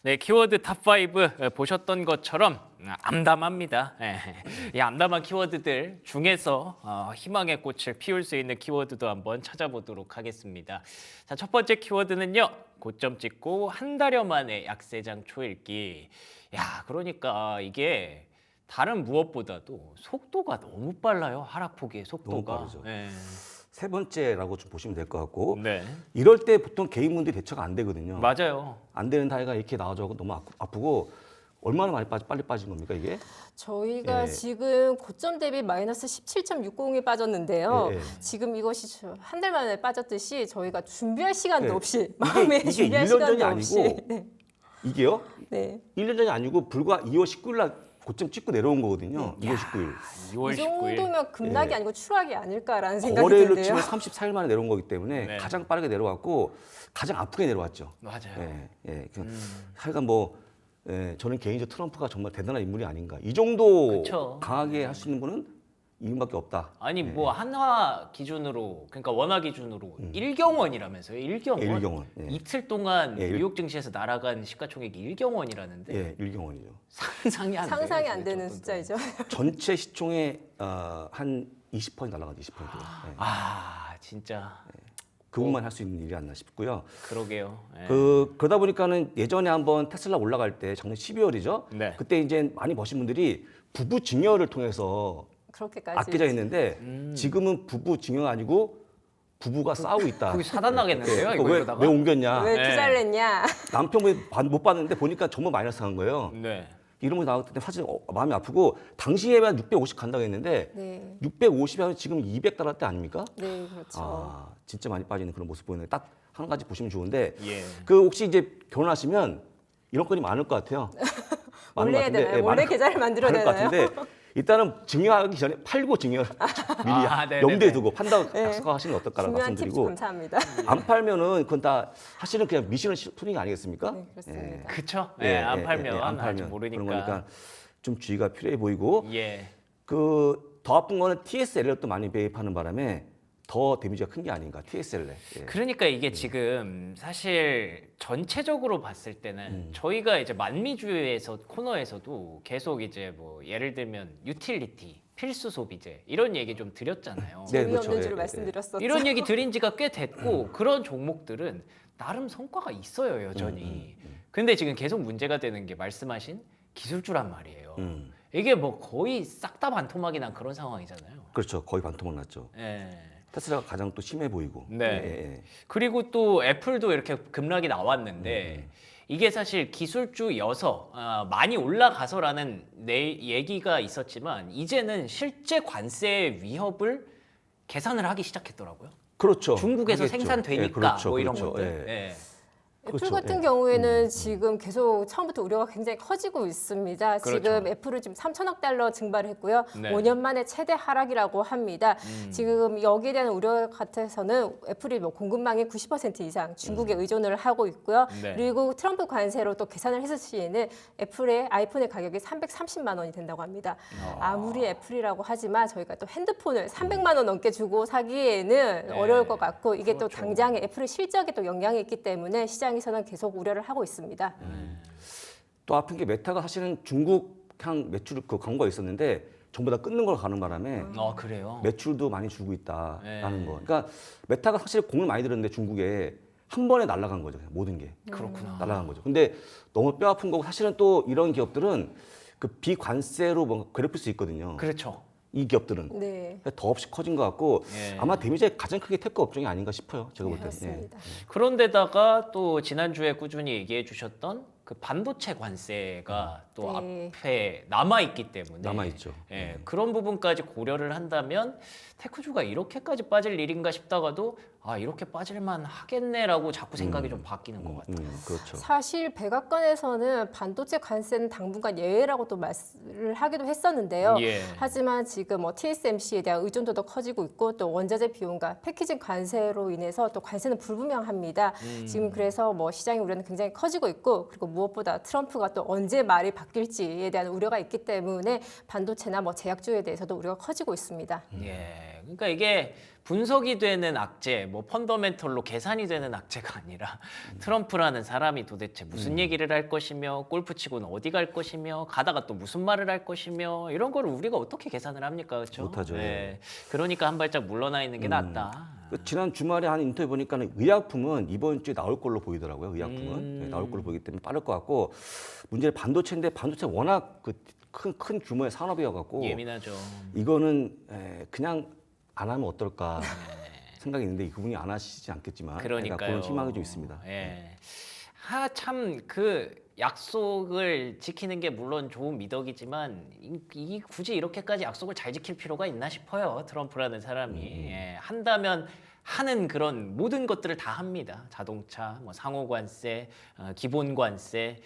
네, 키워드 탑5 보셨던 것처럼 암담합니다. 이 암담한 키워드들 중에서 희망의 꽃을 피울 수 있는 키워드도 한번 찾아보도록 하겠습니다. 자, 첫 번째 키워드는요. 고점 찍고 한 달여 만에 약세장 초읽기. 야, 그러니까 이게 다른 무엇보다도 속도가 너무 빨라요. 하락폭의 속도가. 너무 빠르죠. 예. 세 번째라고 좀 보시면 될 것 같고 네, 이럴 때 보통 개인분들이 대처가 안 되거든요. 맞아요. 안 되는 다이가 이렇게 나와서 너무 아프고 얼마나 많이 빨리 빠진 겁니까 이게? 저희가 예. 지금 고점 대비 마이너스 17.60이 빠졌는데요. 예, 예. 지금 이것이 한 달 만에 빠졌듯이 저희가 준비할 시간도 예. 없이 마음에 이게 준비할 1년 전이 시간도 없이 아니고 네. 이게요? 네. 1년 전이 아니고 불과 2월 19일 날 고점 찍고 내려온 거거든요. 네. 2월 19일. 2월 이 19일. 정도면 급락이 예. 아니고 추락이 아닐까라는 생각이 거래일로 드는데요. 치면 34일 만에 내려온 거기 때문에 네. 가장 빠르게 내려왔고 가장 아프게 내려왔죠. 맞아요. 예, 예. 하여간 뭐 저는 개인적으로 트럼프가 정말 대단한 인물이 아닌가. 이 정도 그쵸. 강하게 할 수 있는 분은 이분밖에 없다. 아니 뭐 한화 기준으로 그러니까 원화 기준으로 일경원이라면서요. 일경원. 예, 일경원. 예. 이틀 동안 예, 뉴욕 증시에서 날아간 시가총액이 일경원이라는데 예, 일경원이죠. 상상이 안 돼요. 상상이 안 그게 되는 조금. 숫자이죠. 전체 시총의 한 20% 날아가죠. 20%. 예. 아 진짜 그분만 할 수 있는 일이 않나 싶고요. 그러게요. 예. 그러다 보니까는 예전에 한번 테슬라 올라갈 때 작년 12월이죠. 네. 그때 이제 많이 버신 분들이 부부 증여를 통해서 그렇게까지. 아끼자 했는데 지금은 부부 증여가 아니고 부부가 싸우고 있다. 거기 사단 나겠는데요, 이거 왜 이러다가? 옮겼냐? 왜 네. 투자를 했냐? 남편분이 못 받는데 보니까 정말 마이너스 한 거예요. 네. 이런 거 나왔을 때 사실 마음이 아프고 당시에만 650 간다고 했는데 네. 650하면 지금 200 달러대 아닙니까? 네, 그렇죠. 아, 진짜 많이 빠지는 그런 모습 보이는데 딱 한 가지 보시면 좋은데 예. 그 혹시 이제 결혼하시면 이런 건이 많을 것 같아요. 많은 원래 것 해야 같은데, 되나요? 예, 원래 많을 계좌를 만들어야 많을 것 되나요? 같은데 일단은 증여하기 전에 팔고 증여 미리 네네네. 염두에 두고 판다고 네. 약속하시는 게 어떨까라고 중요한 팁 말씀드리고 감사합니다. 안 팔면은 그건 다 사실은 그냥 미시는 투닝 아니겠습니까? 네, 그렇습니다. 그쵸? 예, 안 팔면 안 아직 팔면 모르니까. 그런 거니까 좀 주의가 필요해 보이고 예. 그 더 아픈 거는 TSL을 또 많이 매입하는 바람에 더 데미지가 큰 게 아닌가 TSL에. 예. 그러니까 이게 지금 사실 전체적으로 봤을 때는 저희가 이제 만미주에서 코너에서도 계속 이제 뭐 예를 들면 유틸리티, 필수 소비재 이런 얘기 좀 드렸잖아요. 네, 재미없는 그렇죠. 줄을 예, 말씀드렸었죠. 이런 얘기 드린 지가 꽤 됐고 그런 종목들은 나름 성과가 있어요, 여전히. 근데 지금 계속 문제가 되는 게 말씀하신 기술주란 말이에요. 이게 뭐 거의 싹 다 반토막이 난 그런 상황이잖아요. 그렇죠. 거의 반토막 났죠. 예. 테슬라가 가장 또 심해 보이고. 네. 예. 그리고 또 애플도 이렇게 급락이 나왔는데 이게 사실 기술주여서 많이 올라가서라는 얘기가 있었지만 이제는 실제 관세의 위협을 계산을 하기 시작했더라고요. 그렇죠. 중국에서 하겠죠. 생산되니까 예, 그렇죠. 뭐 이런 그렇죠. 것들. 예. 예. 애플 그렇죠. 같은 예. 경우에는 지금 계속 처음부터 우려가 굉장히 커지고 있습니다. 그렇죠. 지금 애플은 지금 3천억 달러 증발을 했고요. 네. 5년 만에 최대 하락이라고 합니다. 지금 여기에 대한 우려 같아서는 애플이 뭐 공급망의 90% 이상 중국에 의존을 하고 있고요. 네. 그리고 트럼프 관세로 또 계산을 했을 시에는 애플의 아이폰의 가격이 330만 원이 된다고 합니다. 아무리 애플이라고 하지만 저희가 또 핸드폰을 300만 원 넘게 주고 사기에는 네. 어려울 것 같고 이게 또 그렇죠. 당장에 애플의 실적에 또 영향이 있기 때문에 시장에서는 계속 우려를 하고 있습니다. 또 아픈 게 메타가 사실은 중국향 매출 그 광고가 있었는데 전부 다 끊는 걸 가는 바람에 그래요. 매출도 많이 줄고 있다라는 네. 거. 그러니까 메타가 사실 공을 많이 들었는데 중국에 한 번에 날아간 거죠. 그냥 모든 게 그렇구나. 날아간 거죠. 근데 너무 뼈 아픈 거고 사실은 또 이런 기업들은 그 비관세로 뭔가 괴롭힐 수 있거든요. 그렇죠. 이 기업들은 네, 더없이 커진 것 같고 예. 아마 데미지가 가장 크게 테크 업종이 아닌가 싶어요. 제가 볼 때. 그렇습니다. 그런데다가 또 지난주에 꾸준히 얘기해 주셨던 그 반도체 관세가 또 네. 앞에 남아 있기 때문에 남아 있죠. 예, 그런 부분까지 고려를 한다면 테크주가 이렇게까지 빠질 일인가 싶다가도 이렇게 빠질만 하겠네라고 자꾸 생각이 좀 바뀌는 것 같아요. 그렇죠. 사실 백악관에서는 반도체 관세는 당분간 예외라고 또 말을 하기도 했었는데요. 예. 하지만 지금 TSMC에 대한 의존도도 커지고 있고 또 원자재 비용과 패키징 관세로 인해서 또 관세는 불분명합니다. 지금 그래서 뭐 시장의 우려는 굉장히 커지고 있고 그리고 무엇보다 트럼프가 또 언제 말이 바뀔지에 대한 우려가 있기 때문에 반도체나 뭐 제약주에 대해서도 우려가 커지고 있습니다. 예. 그러니까 이게 분석이 되는 악재, 뭐 펀더멘털로 계산이 되는 악재가 아니라 트럼프라는 사람이 도대체 무슨 얘기를 할 것이며 골프 치고는 어디 갈 것이며 가다가 또 무슨 말을 할 것이며 이런 거를 우리가 어떻게 계산을 합니까? 그렇죠? 못하죠. 네. 그러니까 한 발짝 물러나 있는 게 낫다. 지난 주말에 한 인터뷰 보니까는 의약품은 이번 주에 나올 걸로 보이더라고요. 의약품은 나올 걸로 보이기 때문에 빠를 것 같고 문제는 반도체인데 반도체 워낙 큰 규모의 산업이어갖고 예민하죠. 이거는 그냥 안 하면 어떨까 생각이 있는데 그분이 안 하시지 않겠지만 그러니까요. 그런 희망이 좀 있습니다. 예. 참 그 약속을 지키는 게 물론 좋은 미덕이지만 이 굳이 이렇게까지 약속을 잘 지킬 필요가 있나 싶어요. 트럼프라는 사람이 예. 한다면 하는 그런 모든 것들을 다 합니다. 자동차, 뭐 상호관세, 기본관세,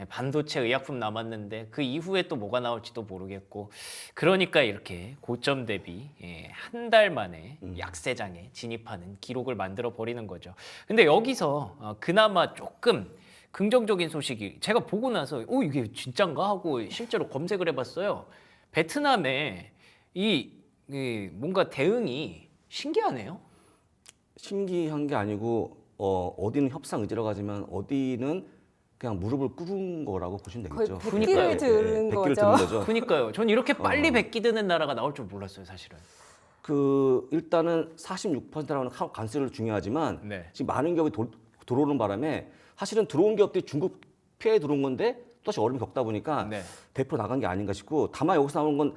반도체 의약품 남았는데 그 이후에 또 뭐가 나올지도 모르겠고 그러니까 이렇게 고점 대비 한 달 만에 약세장에 진입하는 기록을 만들어 버리는 거죠. 근데 여기서 그나마 조금 긍정적인 소식이 제가 보고 나서 이게 진짠가 하고 실제로 검색을 해봤어요. 베트남에 이 뭔가 대응이 신기하네요. 신기한 게 아니고 어디는 협상 의지로 가지만 어디는 그냥 무릎을 꿇은 거라고 보시면 거의 되겠죠. 백기를 들은 백기를 거죠. 들은 거죠. 그러니까요. 전 이렇게 빨리 백기 드는 나라가 나올 줄 몰랐어요, 사실은. 일단은 46%라는 관세를 중요하지만 네. 지금 많은 기업이 들어오는 바람에 사실은 들어온 기업들이 중국 피해 들어온 건데 또다시 어려움을 겪다 보니까 네. 대표 나간 게 아닌가 싶고 다만 여기서 나오는 건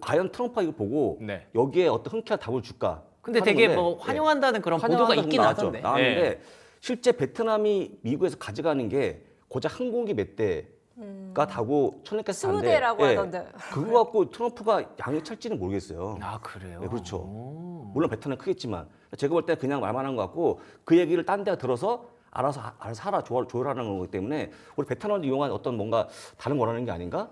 과연 트럼프가 이거 보고 네. 여기에 어떤 흔쾌한 답을 줄까? 근데 하는 되게 건데, 뭐 환영한다는 그런 환영한다는 보도가 있긴 나왔죠. 하던데. 나왔는데 예. 실제 베트남이 미국에서 가져가는 게 고작 항공기 몇 대가 타고 1,000대까지 20대라고 하던데. 그거 갖고 트럼프가 양이 찰지는 모르겠어요. 아 그래요? 네, 그렇죠. 오. 물론 베트남 크겠지만 제가 볼 때 그냥 말만 한 것 같고 그 얘기를 딴 데가 들어서 알아서 하라 조율하는 거기 때문에 우리 베트남을 이용한 어떤 뭔가 다른 원하는 게 아닌가?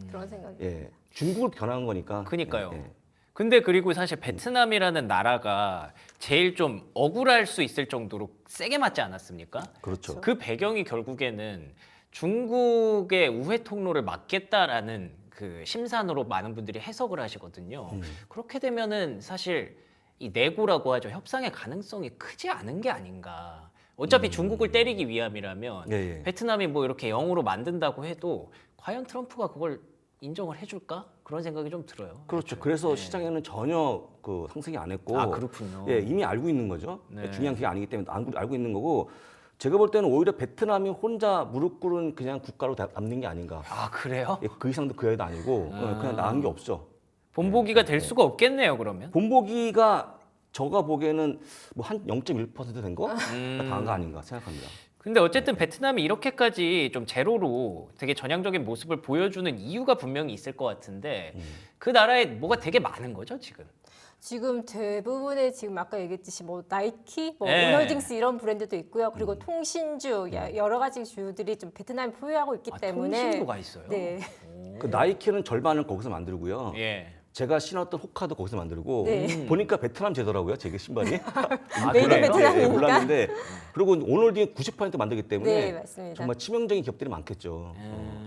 그런 생각이. 중국을 겨냥한 거니까. 그니까요. 예. 근데 그리고 사실 베트남이라는 나라가 제일 좀 억울할 수 있을 정도로 세게 맞지 않았습니까? 그렇죠. 그 배경이 결국에는 중국의 우회 통로를 막겠다라는 그 심산으로 많은 분들이 해석을 하시거든요. 그렇게 되면은 사실 이 내고라고 하죠. 협상의 가능성이 크지 않은 게 아닌가. 어차피 중국을 때리기 위함이라면 예, 예. 베트남이 뭐 이렇게 영으로 만든다고 해도 과연 트럼프가 그걸 인정을 해줄까? 그런 생각이 좀 들어요. 그렇죠. 그래서 시장에는 전혀 상승이 안 했고. 아 그렇군요. 이미 알고 있는 거죠. 네. 중요한 게 아니기 때문에 알고 있는 거고. 제가 볼 때는 오히려 베트남이 혼자 무릎 꿇은 그냥 국가로 남는 게 아닌가. 아 그래요? 그 이상도 그 애도 아니고 그냥 나은 게 없죠. 본보기가 될 수가 없겠네요. 그러면. 본보기가 저가 보기에는 뭐 한 0.1% 된 거? 다한 거 아닌가 생각합니다. 근데 어쨌든 베트남이 이렇게까지 좀 제로로 되게 전향적인 모습을 보여주는 이유가 분명히 있을 것 같은데 그 나라에 뭐가 되게 많은 거죠 지금. 지금 대부분의 지금 아까 얘기했듯이 뭐 나이키, 뭐 네. 오널딩스 이런 브랜드도 있고요. 그리고 통신주 여러 가지 주들이 좀 베트남이 보유하고 있기 때문에 통신도가 있어요. 네. 그 나이키는 절반을 거기서 만들고요. 예. 제가 신었던 호카도 거기서 만들고 네. 보니까 베트남제더라고요. 제게 신발이. 메이드 그래요? 베트남이니까. 몰랐는데 그리고 오늘도 90% 만들기 때문에 네, 맞습니다. 정말 치명적인 기업들이 많겠죠.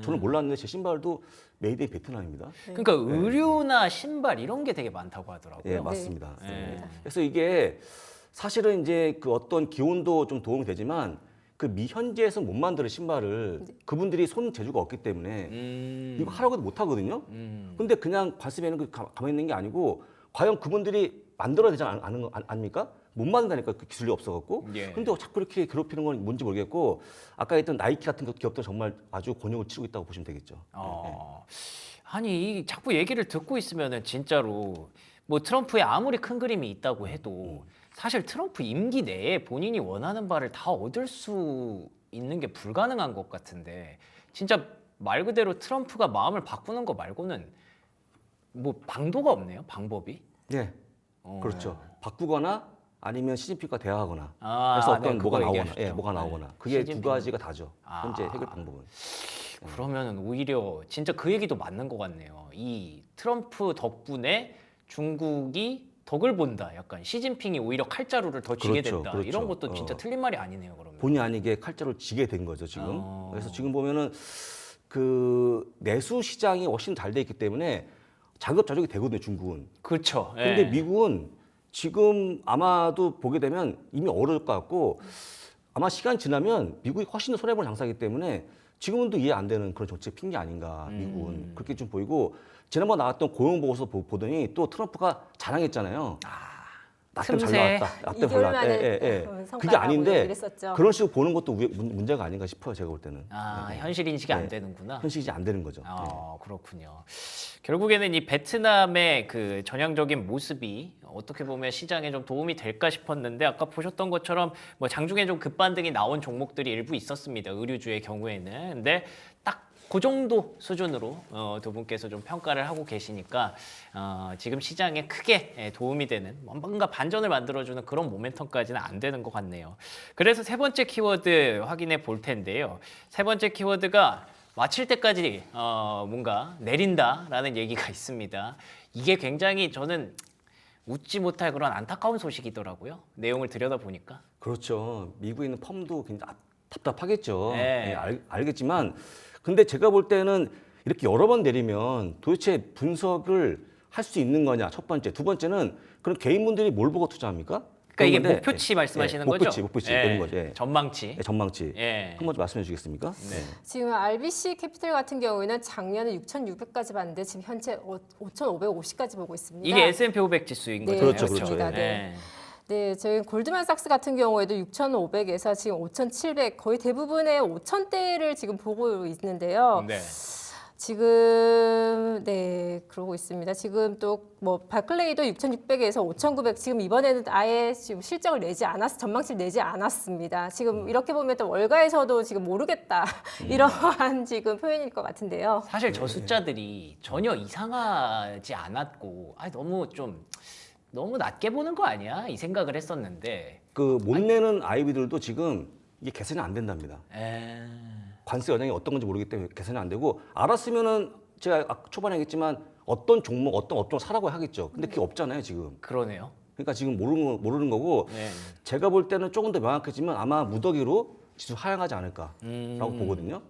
저는 몰랐는데 제 신발도 메이드 인 베트남입니다. 그러니까 의류나 신발 이런 게 되게 많다고 하더라고요. 예, 맞습니다. 네. 그래서 이게 사실은 이제 그 어떤 기온도 좀 도움이 되지만 그 현지에서 못 만드는 신발을 그분들이 손 재주가 없기 때문에 이거 하라고도 못 하거든요. 근데 그냥 관습에는 가만히 있는 게 아니고 과연 그분들이 만들어야 되지 않습니까? 못 만든다니까 그 기술이 없어갖고. 예. 근데 자꾸 이렇게 괴롭히는 건 뭔지 모르겠고 아까 했던 나이키 같은 기업도 정말 아주 곤욕을 치르고 있다고 보시면 되겠죠. 아니 자꾸 얘기를 듣고 있으면은 진짜로 뭐 트럼프에 아무리 큰 그림이 있다고 해도 사실 트럼프 임기 내에 본인이 원하는 바를 다 얻을 수 있는 게 불가능한 것 같은데 진짜 말 그대로 트럼프가 마음을 바꾸는 거 말고는 뭐 방도가 없네요. 방법이. 네, 그렇죠. 바꾸거나 아니면 시진핑과 대화하거나 아, 해서 네, 어떤 뭐가 그거 나오거나, 얘기하셨죠. 뭐가 네. 나오거나 그게 두 시진핑. 가지가 다죠. 현재 아. 해결 방법은. 그러면은 오히려 진짜 그 얘기도 맞는 것 같네요. 이 트럼프 덕분에 중국이 덕을 본다. 약간 시진핑이 오히려 칼자루를 더 쥐게 그렇죠, 됐다. 그렇죠. 이런 것도 진짜 틀린 말이 아니네요. 그러면. 본의 아니게 칼자루를 쥐게 된 거죠 지금. 그래서 지금 보면은 그 내수 시장이 훨씬 잘 돼 있기 때문에 자급자족이 되거든요, 중국은. 그렇죠. 근데 예. 미국은 지금 아마도 보게 되면 이미 어려울 것 같고 아마 시간 지나면 미국이 훨씬 더 손해보는 장사이기 때문에 지금은 또 이해 안 되는 그런 정책 핑계 아닌가 미국은 그렇게 좀 보이고 지난번 나왔던 고용 보고서 보더니 또 트럼프가 자랑했잖아요. 나 때문에 잘 틈새. 나왔다. 나 때문에 잘 2개월 나왔다. 만에 그게 성과라고 아닌데 얘기를 했었죠. 그런 식으로 보는 것도 문제가 아닌가 싶어요. 제가 볼 때는. 현실 인식이 안 네. 되는구나. 현실이 안 되는 거죠. 그렇군요. 결국에는 이 베트남의 그 전향적인 모습이 어떻게 보면 시장에 좀 도움이 될까 싶었는데 아까 보셨던 것처럼 뭐 장중에 좀 급반등이 나온 종목들이 일부 있었습니다. 의류주의 경우에는. 근데 딱 그 정도 수준으로 두 분께서 좀 평가를 하고 계시니까 지금 시장에 크게 도움이 되는 뭔가 반전을 만들어주는 그런 모멘텀까지는 안 되는 것 같네요. 그래서 세 번째 키워드 확인해 볼 텐데요. 세 번째 키워드가 마칠 때까지 뭔가 내린다라는 얘기가 있습니다. 이게 굉장히 저는 웃지 못할 그런 안타까운 소식이더라고요. 내용을 들여다보니까. 그렇죠. 미국에 있는 펌도 굉장히 답답하겠죠. 네. 예, 알겠지만 근데 제가 볼 때는 이렇게 여러 번 내리면 도대체 분석을 할 수 있는 거냐 첫 번째. 두 번째는 그런 개인분들이 뭘 보고 투자합니까? 그러니까 이게 그런데, 목표치 말씀하시는 거죠? 목표치 예. 그런 거죠. 예. 전망치. 예, 전망치. 예. 한번 좀 말씀해 주시겠습니까? 네. 지금 RBC 캐피탈 같은 경우에는 작년에 6,600까지 봤는데 지금 현재 5,550까지 보고 있습니다. 이게 S&P 500 지수인 네, 거죠. 그렇죠, 그렇습니다. 그렇죠. 네. 네, 저희 골드만삭스 같은 경우에도 6,500에서 지금 5,700 거의 대부분의 5,000대를 지금 보고 있는데요. 네. 지금 그러고 있습니다. 지금 또 뭐 바클레이도 6,600에서 5,900 지금 이번에는 아예 지금 실적을 내지 전망치를 내지 않았습니다. 지금 이렇게 보면 또 월가에서도 지금 모르겠다 이러한 지금 표현일 것 같은데요. 사실 저 숫자들이 전혀 이상하지 않았고 너무 낮게 보는 거 아니야? 이 생각을 했었는데. 그 못 내는 아이비들도 지금 이게 개선이 안 된답니다. 관세 영향이 어떤 건지 모르기 때문에 개선이 안 되고 알았으면은 제가 초반에 얘기했지만 어떤 종목, 어떤 업종 사라고 하겠죠. 근데 그게 없잖아요, 지금. 그러네요. 그러니까 지금 모르는 거고 네. 제가 볼 때는 조금 더 명확해지면 아마 무더기로 지수 하향하지 않을까라고 보거든요.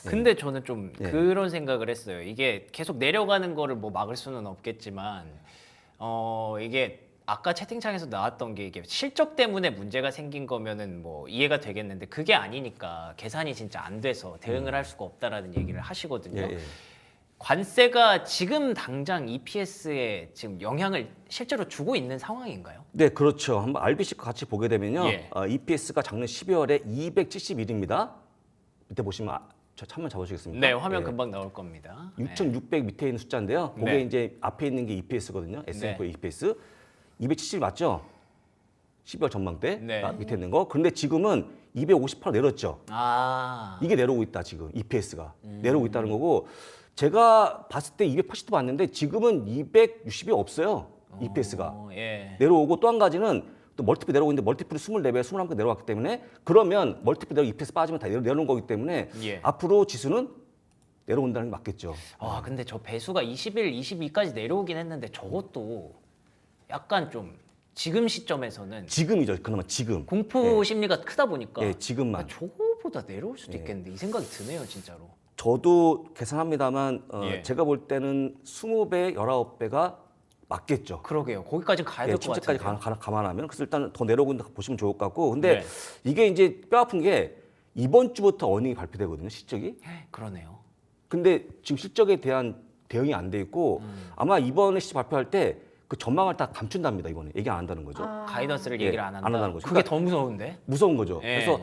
근데 저는 좀 네. 그런 생각을 했어요. 이게 계속 내려가는 거를 뭐 막을 수는 없겠지만 이게 아까 채팅창에서 나왔던 게 이게 실적 때문에 문제가 생긴 거면은 뭐 이해가 되겠는데 그게 아니니까 계산이 진짜 안 돼서 대응을 할 수가 없다라는 얘기를 하시거든요. 예. 관세가 지금 당장 EPS에 지금 영향을 실제로 주고 있는 상황인가요? 네, 그렇죠. 한번 RBC 같이 보게 되면요. 예. EPS가 작년 12월에 271입니다. 밑에 보시면 저 한번 잡아주시겠습니까? 네, 화면 예. 금방 나올 겁니다. 6,600 밑에 있는 숫자인데요. 그게 네. 이제 앞에 있는 게 EPS거든요. S&P 네. EPS. 270 맞죠? 12월 전망 때 네. 밑에 있는 거. 그런데 지금은 258로 내렸죠. 이게 이게 내려오고 있다 지금 EPS가 내려오고 있다는 거고 제가 봤을 때 280도 봤는데 지금은 260이 없어요. EPS가 예. 내려오고 또 한 가지는 또 멀티플 내려오고 있는데 멀티플이 24배, 21배 내려왔기 때문에 그러면 멀티플 내려 EPS 빠지면 다 내려오는 거기 때문에 예. 앞으로 지수는 내려온다는 게 맞겠죠. 근데 저 배수가 21, 22까지 내려오긴 했는데 저것도 약간 좀 지금 시점에서는 지금이죠. 그나마 지금. 공포 심리가 크다 보니까 예, 지금만. 저거보다 내려올 수도 있겠는데 이 생각이 드네요, 진짜로. 저도 계산합니다만 예. 제가 볼 때는 20배, 19배가 맞겠죠. 그러게요. 거기까지 가야 될 것 침체까지 같아요. 감안하면 그래서 일단 더 내려오고 있는 거 보시면 좋을 것 같고 근데 네. 이게 이제 뼈 아픈 게 이번 주부터 어닝이 발표되거든요. 실적이. 그러네요. 근데 지금 실적에 대한 대응이 안 돼 있고 아마 이번에 실적 발표할 때 그 전망을 다 감춘답니다. 이번에 얘기 안 한다는 거죠. 가이던스를 예, 얘기를 안 안 한다. 한다는 거죠. 그게 그러니까 더 무서운데? 무서운 거죠. 예. 그래서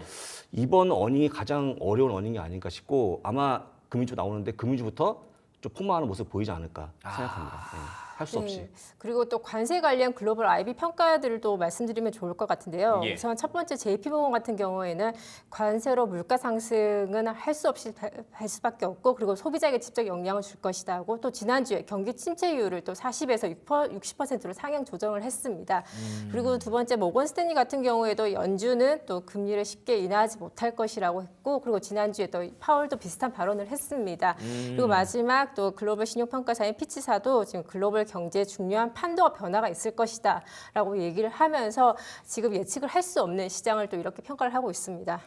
이번 어닝이 가장 어려운 어닝이 아닐까 싶고 아마 금융주 나오는데 금융주부터 좀 폭망하는 모습 보이지 않을까 생각합니다. 예. 할 수 없이. 네. 그리고 또 관세 관련 글로벌 IB 평가들도 말씀드리면 좋을 것 같은데요. 예. 우선 첫 번째 JP모건 같은 경우에는 관세로 물가 상승은 할 수 없이 할 수밖에 없고 그리고 소비자에게 직접 영향을 줄 것이다 하고 또 지난주에 경기 침체율을 또 40에서 60%로 상향 조정을 했습니다. 그리고 두 번째 모건 스탠리 같은 경우에도 연준은 또 금리를 쉽게 인하하지 못할 것이라고 했고 그리고 지난주에 또 파월도 비슷한 발언을 했습니다. 그리고 마지막 또 글로벌 신용평가사인 피치사도 지금 글로벌 경제에 중요한 판도와 변화가 있을 것이다라고 얘기를 하면서 지금 예측을 할 수 없는 시장을 또 이렇게 평가를 하고 있습니다.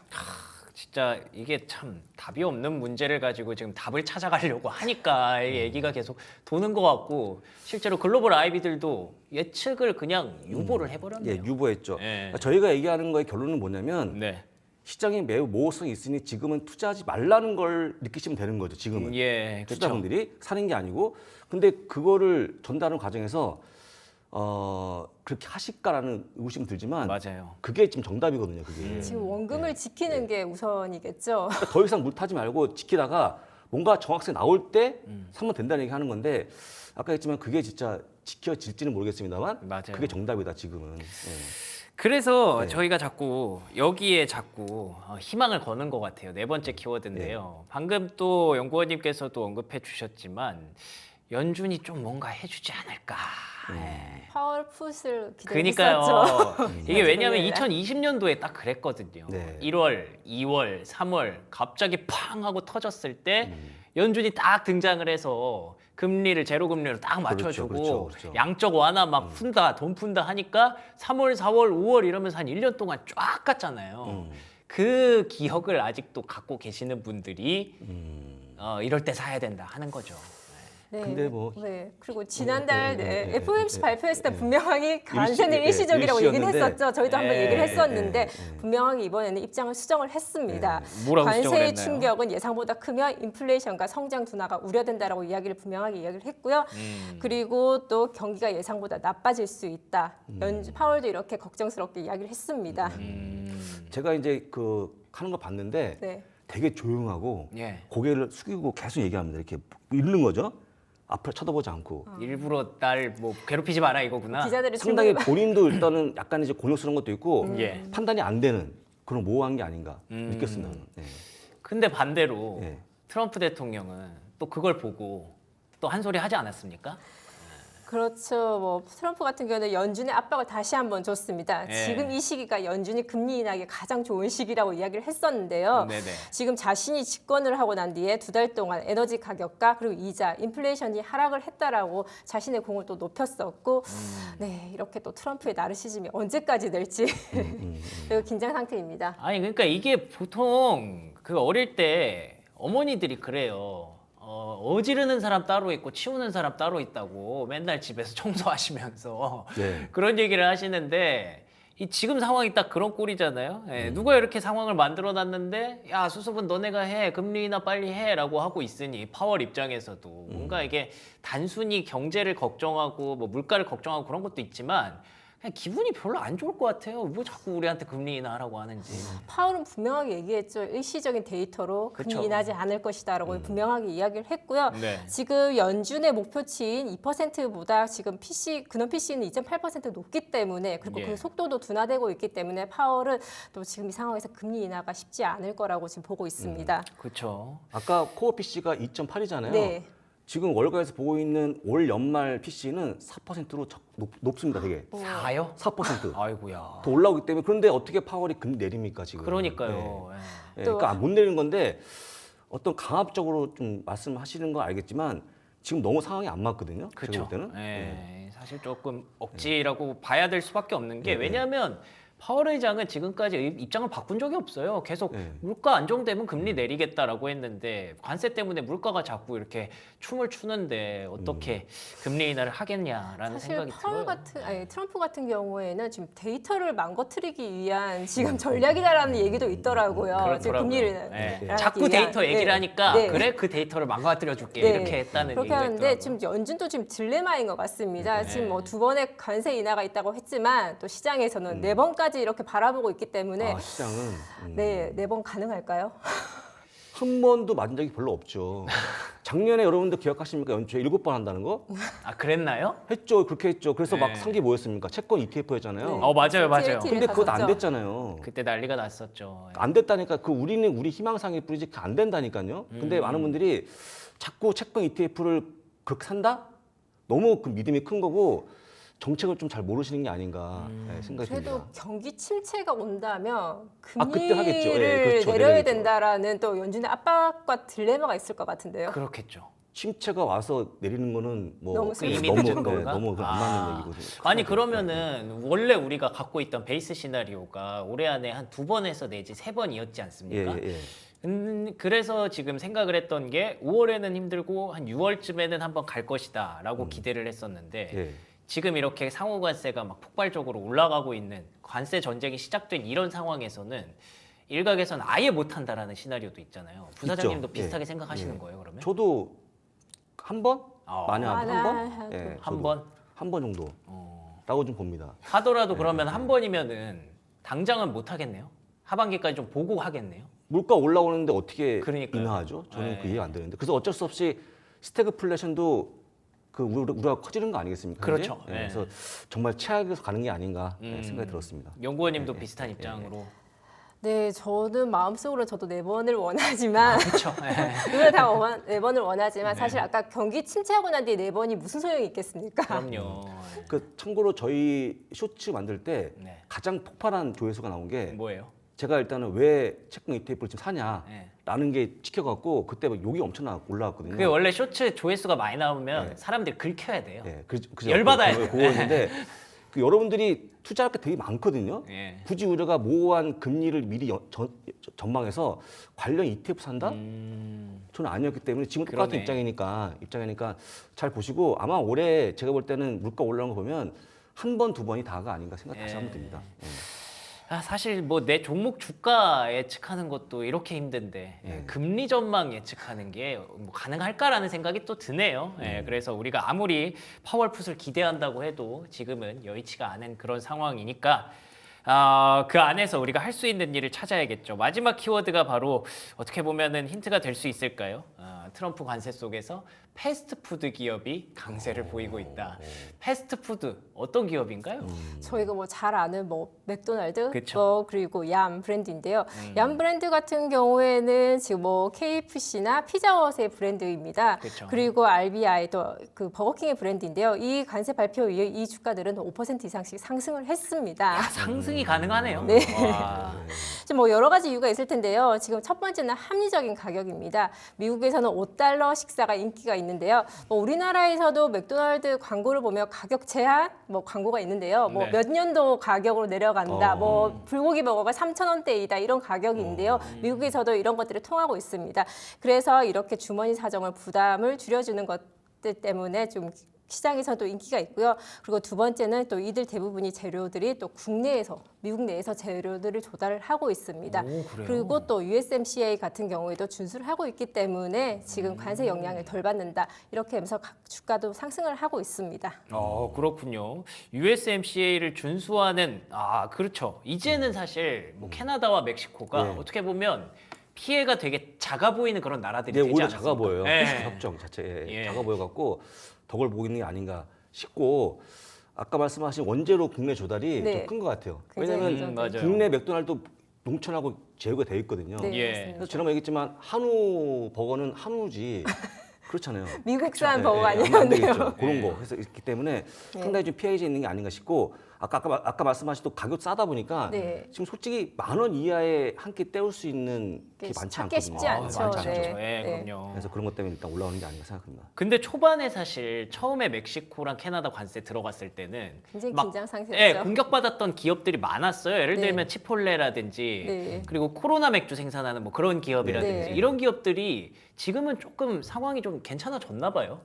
진짜 이게 참 답이 없는 문제를 가지고 지금 답을 찾아가려고 하니까 이 얘기가 계속 도는 것 같고 실제로 글로벌 IB들도 예측을 그냥 유보를 해버렸네요. 예, 유보했죠. 예. 그러니까 저희가 얘기하는 거의 결론은 뭐냐면 네. 시장이 매우 모호성이 있으니 지금은 투자하지 말라는 걸 느끼시면 되는 거죠. 지금은 예, 그렇죠. 투자분들이 사는 게 아니고, 근데 그거를 전달하는 과정에서 그렇게 하실까라는 의구심이 들지만 맞아요. 그게 지금 정답이거든요. 그게 지금 원금을 지키는 게 우선이겠죠. 그러니까 더 이상 물 타지 말고 지키다가 뭔가 정확성이 나올 때 사면 된다는 얘기 하는 건데, 아까 했지만 그게 진짜 지켜질지는 모르겠습니다만 맞아요. 그게 정답이다 지금은. 예. 그래서 네. 저희가 자꾸 여기에 자꾸 희망을 거는 것 같아요. 네 번째 키워드인데요. 방금 또 연구원님께서도 언급해 주셨지만 연준이 좀 뭔가 해주지 않을까. 예. 파월 풋을 그러니까요. 기대했었죠. 이게 왜냐하면 네. 2020년도에 딱 그랬거든요. 네. 1월, 2월, 3월 갑자기 팡 하고 터졌을 때 연준이 딱 등장을 해서 금리를 제로 금리로 딱 맞춰주고 그렇죠. 양적 완화 막 푼다, 돈 푼다 하니까 3월, 4월, 5월 이러면서 한 1년 동안 쫙 갔잖아요. 그 기억을 아직도 갖고 계시는 분들이 이럴 때 사야 된다 하는 거죠. 네. 근데 뭐- 네. 그리고 지난달 네. FOMC 발표했을 때 분명히 관세는 일시- 일시적이라고 얘기는 일시였는데. 했었죠. 저희도 한번 네. 얘기를 했었는데 네. 분명하게 이번에는 입장을 수정을 했습니다. 뭐라고 수정을 관세의 했나요? 충격은 예상보다 크면 인플레이션과 성장 둔화가 우려된다라고 이야기를 분명하게 이야기를 했고요. 그리고 또 경기가 예상보다 나빠질 수 있다. 파월도 이렇게 걱정스럽게 이야기를 했습니다. 제가 이제 그 하는 거 봤는데 네. 되게 조용하고 예. 고개를 숙이고 계속 얘기합니다. 이렇게 읽는 거죠. 앞을 쳐다보지 않고. 일부러 날 뭐 괴롭히지 마라 이거구나. 기자들이 상당히 질문을 본인도 일단은 약간 이제 곤욕스러운 것도 있고 예. 판단이 안 되는 그런 모호한 게 아닌가 느꼈습니다. 저는. 예. 근데 반대로 예. 트럼프 대통령은 또 그걸 보고 또 한 소리 하지 않았습니까? 그렇죠. 뭐 트럼프 같은 경우는 연준의 압박을 다시 한번 줬습니다. 예. 지금 이 시기가 연준이 금리 인하기 가장 좋은 시기라고 이야기를 했었는데요. 네네. 지금 자신이 집권을 하고 난 뒤에 2달 동안 에너지 가격과 그리고 이자, 인플레이션이 하락을 했다라고 자신의 공을 또 높였었고, 네 이렇게 또 트럼프의 나르시즘이 언제까지 될지 매우 긴장 상태입니다. 아니 그러니까 이게 보통 그 어릴 때 어머니들이 그래요. 어지르는 사람 따로 있고 치우는 사람 따로 있다고 맨날 집에서 청소하시면서 네. 그런 얘기를 하시는데 이 지금 상황이 딱 그런 꼴이잖아요. 예, 누가 이렇게 상황을 만들어 놨는데 야 수습은 너네가 해 금리 인하 빨리 해라고 하고 있으니 파월 입장에서도 뭔가 이게 단순히 경제를 걱정하고 뭐 물가를 걱정하고 그런 것도 있지만 그냥 기분이 별로 안 좋을 것 같아요. 뭐 자꾸 우리한테 금리 인하하라고 하는지. 파월은 분명하게 얘기했죠. 일시적인 데이터로 그쵸. 금리 인하지 않을 것이다라고 분명하게 이야기를 했고요. 네. 지금 연준의 목표치인 2%보다 지금 근원 PC는 2.8% 높기 때문에 그리고 예. 그 속도도 둔화되고 있기 때문에 파월은 또 지금 이 상황에서 금리 인하가 쉽지 않을 거라고 지금 보고 있습니다. 그렇죠. 아까 코어 PC가 2.8이잖아요. 네. 지금 월가에서 보고 있는 올 연말 PC는 4%로 높습니다. 되게 4요? 4%. 아이고야. 더 올라오기 때문에. 그런데 어떻게 파월이 금리 내립니까 지금? 그러니까요. 예, 또- 그러니까 못 내리는 건데 어떤 강압적으로 좀 말씀하시는 건 알겠지만 지금 너무 상황이 안 맞거든요. 제가 그렇죠. 볼 때는. 예, 사실 조금 억지라고 봐야 될 수밖에 없는 게 네. 왜냐하면 파월 의장은 지금까지 입장을 바꾼 적이 없어요. 계속 네. 물가 안정되면 금리 내리겠다라고 했는데 관세 때문에 물가가 자꾸 이렇게 춤을 추는데 어떻게 금리 인하를 하겠냐라는 사실 생각이 파월 들어요. 아니, 트럼프 같은 경우에는 지금 데이터를 망가뜨리기 위한 지금 전략이다라는 얘기도 있더라고요. 지금 그렇더라고요. 금리를 예. 인하기 자꾸 위한. 데이터 얘기를 네. 하니까 네. 그래 그 데이터를 망가뜨려 줄게 네. 이렇게 했다는 그렇게 얘기가 하는데 있더라고요. 지금 연준도 지금 딜레마인 것 같습니다. 네. 지금 뭐 2번의 관세 인하가 있다고 했지만 또 시장에서는 4번까지 이렇게 바라보고 있기 때문에 아, 시장은 네, 4번 가능할까요? 한 번도 맞은 적이 별로 없죠. 작년에 여러분들 기억하십니까? 연초에 7번 한다는 거? 아 그랬나요? 했죠. 그렇게 했죠. 그래서 네. 막 산 게 뭐였습니까? 채권 ETF였잖아요. 네. 맞아요, 맞아요. TLT 를 근데 그것도 안 갔었죠. 됐잖아요. 그때 난리가 났었죠. 안 됐다니까. 그 우리는 우리 희망상일 뿐이지 안 된다니까요. 근데 많은 분들이 자꾸 채권 ETF를 그렇게 산다? 너무 그 믿음이 큰 거고 정책을 좀 잘 모르시는 게 아닌가 생각이 그래도 듭니다. 경기 침체가 온다면 그때 하겠죠. 금리를 예, 그렇죠. 내려야 내려야죠. 된다라는 또 연준의 압박과 딜레마가 있을 것 같은데요. 그렇겠죠. 침체가 와서 내리는 거는 뭐 너무 그 이미 너무 늦은 건가? 너무 그건 안 맞는 얘기거든요. 아니 그러면은 원래 우리가 갖고 있던 베이스 시나리오가 올해 안에 한 2번에서 내지 3번이었지 않습니까? 예. 그래서 지금 생각을 했던 게 5월에는 힘들고 한 6월쯤에는 한번 갈 것이다라고 기대를 했었는데 예. 지금 이렇게 상호 관세가 막 폭발적으로 올라가고 있는 관세 전쟁이 시작된 이런 상황에서는 일각에서는 아예 못 한다라는 시나리오도 있잖아요. 부사장님도 있죠. 비슷하게 예. 생각하시는 예. 거예요, 그러면? 저도 한 번? 만약 한 번? 하고. 예, 한 저도 번? 한 번 정도 라고 좀 봅니다. 하더라도 그러면 한 번이면은 당장은 못 하겠네요. 하반기까지 좀 보고 하겠네요. 물가 올라오는데 어떻게 그러니까요. 인하하죠? 저는 네. 그 이해가 안 되는데. 그래서 어쩔 수 없이 스태그플레이션도 그 우려가 커지는 거 아니겠습니까? 현재? 그렇죠. 예, 네. 그래서 정말 최악에서 가는 게 아닌가 생각이 들었습니다. 연구원님도 비슷한 입장으로. 네, 저는 마음속으로 저도 4번을 원하지만 그렇죠. 누구나 다 4번을 원하지만 사실 아까 경기 침체하고 난 뒤에 4번이 무슨 소용이 있겠습니까? 그럼요. 그 참고로 저희 쇼츠 만들 때 네. 가장 폭발한 조회수가 나온 게 뭐예요? 제가 일단은 왜 채권 ETF를 지금 네. 사냐라는 게 찍혀갖고 그때 막 욕이 엄청 올라왔거든요. 그게 원래 쇼츠 조회수가 많이 나오면 사람들이 긁혀야 돼요. 예, 그죠. 열받아야 그거 있는데 그 여러분들이 투자할 게 되게 많거든요. 예. 굳이 우리가 모호한 금리를 미리 전망해서 관련 ETF 산다? 저는 아니었기 때문에 지금 똑같은 그러네. 입장이니까 잘 보시고 아마 올해 제가 볼 때는 물가 올라오는 거 보면 한 번, 2번이 다가 아닌가 생각 다시 하면 됩니다. 예. 사실 뭐 내 종목 주가 예측하는 것도 이렇게 힘든데 네. 금리 전망 예측하는 게 뭐 가능할까라는 생각이 또 드네요. 그래서 우리가 아무리 파월풋을 기대한다고 해도 지금은 여의치가 않은 그런 상황이니까 그 안에서 우리가 할 수 있는 일을 찾아야겠죠. 마지막 키워드가 바로 어떻게 보면은 힌트가 될 수 있을까요? 트럼프 관세 속에서 패스트푸드 기업이 강세를 보이고 있다. 패스트푸드 어떤 기업인가요? 저희가 뭐 잘 아는 뭐 맥도날드, 그쵸. 뭐 그리고 얌 브랜드인데요. 얌 브랜드 같은 경우에는 지금 뭐 KFC나 피자헛의 브랜드입니다. 그쵸. 그리고 RBI 또 그 버거킹의 브랜드인데요. 이 관세 발표 이후에 이 주가들은 5% 이상씩 상승을 했습니다. 상승이 가능하네요. 네. 와. 지금 뭐 여러 가지 이유가 있을 텐데요. 지금 첫 번째는 합리적인 가격입니다. 미국에서는 $5 식사가 인기가 있는데요. 뭐 우리나라에서도 맥도날드 광고를 보면 가격 제한 뭐 광고가 있는데요. 뭐 네. 몇 년도 가격으로 내려간다. 뭐 불고기 버거가 3,000원대이다. 이런 가격인데요. 미국에서도 이런 것들을 통하고 있습니다. 그래서 이렇게 주머니 사정을 부담을 줄여주는 것들 때문에 좀 시장에서도 인기가 있고요. 그리고 두 번째는 또 이들 대부분이 재료들이 또 국내에서 미국 내에서 재료들을 조달을 하고 있습니다. 오, 그래요? 그리고 또 USMCA 같은 경우에도 준수를 하고 있기 때문에 지금 관세 영향을 덜 받는다. 이렇게 하면서 각 주가도 상승을 하고 있습니다. 그렇군요. USMCA를 준수하는 그렇죠. 이제는 사실 뭐 캐나다와 멕시코가 네. 어떻게 보면 피해가 되게 작아 보이는 그런 나라들이 네, 되지 오히려 않았습니까? 작아 보여요. 네. 협정 자체에 예. 작아 보여갖고 덕을 보고 있는 게 아닌가 싶고 아까 말씀하신 원재료 국내 조달이 네. 좀 큰 것 같아요. 굉장히 왜냐하면 맞아요. 국내 맥도날드 농촌하고 제휴가 돼 있거든요. 네, 예. 맞습니다. 그래서 지난번에 얘기했지만 한우 버거는 한우지 그렇잖아요. 미국산 네, 버거가 네, 안 되겠죠. 아니었네요. 그런 거 해서 있기 때문에 상당히 좀 피해가 있는 게 아닌가 싶고 아까 말씀하신 또 가격 싸다 보니까 네. 지금 솔직히 10,000원 이하에 한 끼 때울 수 있는 게 많지 찾기 않거든요. 쉽지 않죠. 많지 않죠. 네. 예, 네. 그럼요. 그래서 그런 것 때문에 일단 올라오는 게 아닌가 생각합니다. 근데 초반에 사실 처음에 멕시코랑 캐나다 관세 들어갔을 때는 굉장히 막, 긴장 상태였죠. 예, 공격받았던 기업들이 많았어요. 예를 네. 들면 치폴레라든지 네. 그리고 코로나 맥주 생산하는 뭐 그런 기업이라든지 네. 이런 기업들이 지금은 조금 상황이 좀 괜찮아졌나 봐요.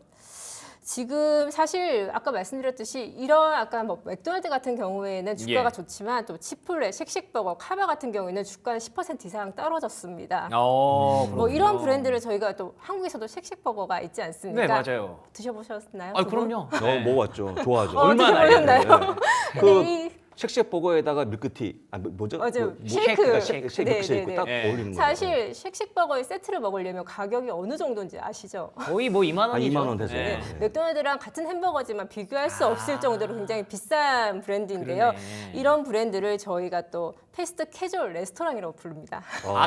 지금 사실 아까 말씀드렸듯이 이런 아까 뭐 맥도날드 같은 경우에는 주가가 예. 좋지만 또 치폴레, 쉑쉑버거, 카바 같은 경우에는 주가는 10% 이상 떨어졌습니다. 뭐 이런 브랜드를 저희가 또 한국에서도 쉑쉑버거가 있지 않습니까? 네, 맞아요. 드셔보셨나요? 아, 두 분? 그럼요. 먹어봤죠. 좋아하죠. 얼마나 드셔보셨나요? 그 네, 이 쉑쉑버거에다가 밀크티, 뭐죠? 맞아요. 쉐이크가 쉐이크. 쉐이크 있고 네, 딱 네. 어울리는 거예요. 사실 쉑쉑버거의 세트를 먹으려면 가격이 어느 정도인지 아시죠? 거의 뭐 2만 원이죠. 2만 원 되죠. 네. 네. 맥도날드랑 같은 햄버거지만 비교할 수 없을 정도로 굉장히 비싼 브랜드인데요. 그러네. 이런 브랜드를 저희가 또 패스트 캐주얼 레스토랑이라고 부릅니다.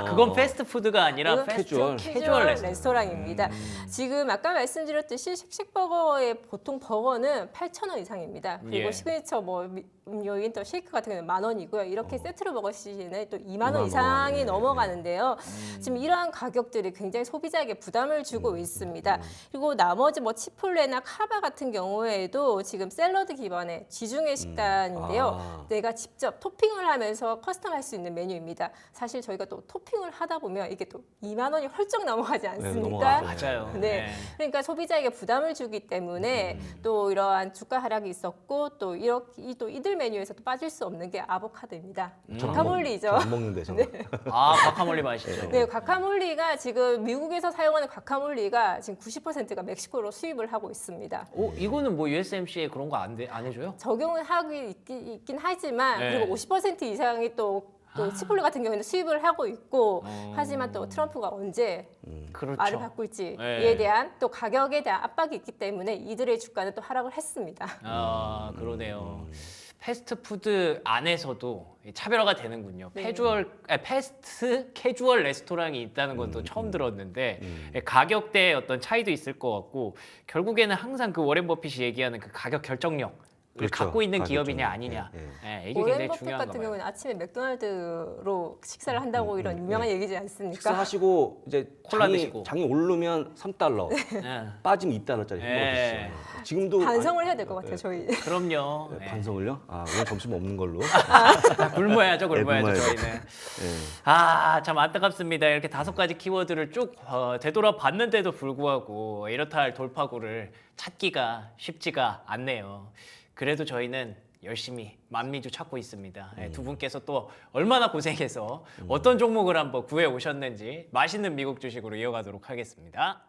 그건 패스트푸드가 아니라 이건 패스트 캐주얼. 캐주얼 레스토랑입니다. 지금 아까 말씀드렸듯이 쉑쉑버거의 보통 버거는 8,000원 이상입니다. 그리고 예. 시그니처 뭐 음료인 또 쉐이크 같은 경우는 10,000원이고요. 이렇게 세트로 먹었을 시에는 또 2만 2만 원 원, 이상이 예, 넘어가는데요. 지금 이러한 가격들이 굉장히 소비자에게 부담을 주고 있습니다. 그리고 나머지 뭐 치폴레나 카바 같은 경우에도 지금 샐러드 기반의 지중해 식단인데요. 아. 내가 직접 토핑을 하면서 커스텀할 수 있는 메뉴입니다. 사실 저희가 또 토핑을 하다 보면 이게 또 2만 원이 훌쩍 넘어가지 않습니까? 넘어가죠. 맞아요. 네. 그러니까 소비자에게 부담을 주기 때문에 또 이러한 주가 하락이 있었고 또 이렇게 또 이들 메뉴에서 또 빠질 수 없는 게 아보카도입니다. 과카몰리죠. 안 먹는데 저는. 아, 과카몰리 맛있죠. 네, 과카몰리가 지금 미국에서 사용하는 과카몰리가 지금 90%가 멕시코로 수입을 하고 있습니다. 이거는 뭐 USMCA 그런 거 안 해줘요? 적용은 하고 있긴 하지만 네. 그리고 50% 이상이 또 치폴레 같은 경우에는 수입을 하고 있고 하지만 또 트럼프가 언제 그렇죠. 말을 바꿀지에 네. 대한 또 가격에 대한 압박이 있기 때문에 이들의 주가는 또 하락을 했습니다. 아, 그러네요. 패스트푸드 안에서도 차별화가 되는군요. 네. 패스트 캐주얼 레스토랑이 있다는 건 또 처음 들었는데 가격대의 어떤 차이도 있을 것 같고 결국에는 항상 그 워렌 버핏이 얘기하는 그 가격 결정력 을 그렇죠. 갖고 있는 가격 기업이냐 결정력. 아니냐. 예, 예, 이게 오렌 굉장히 버핏 중요한 같은 거 경우는 아침에 맥도날드로 식사를 한다고 이런 유명한 얘기지 않습니까? 식사하시고 이제 콜라 드시고. 장이 오르면 3달러, 예. 빠지면 2달러짜리 예. 햄버거 드시죠. 지금도 반성을 해야 될 것 같아요, 저희. 그럼요. 예. 반성을요? 아, 오늘 점심 없는 걸로. 굶어야죠, 굶어야죠, 굶어야죠. 저희는. 예. 아, 참 안타깝습니다. 이렇게 5가지 키워드를 쭉 되돌아봤는데도 불구하고 이렇다 할 돌파구를 찾기가 쉽지가 않네요. 그래도 저희는 열심히 만미주 찾고 있습니다. 예, 두 분께서 또 얼마나 고생해서 어떤 종목을 한번 구해 오셨는지 맛있는 미국 주식으로 이어가도록 하겠습니다.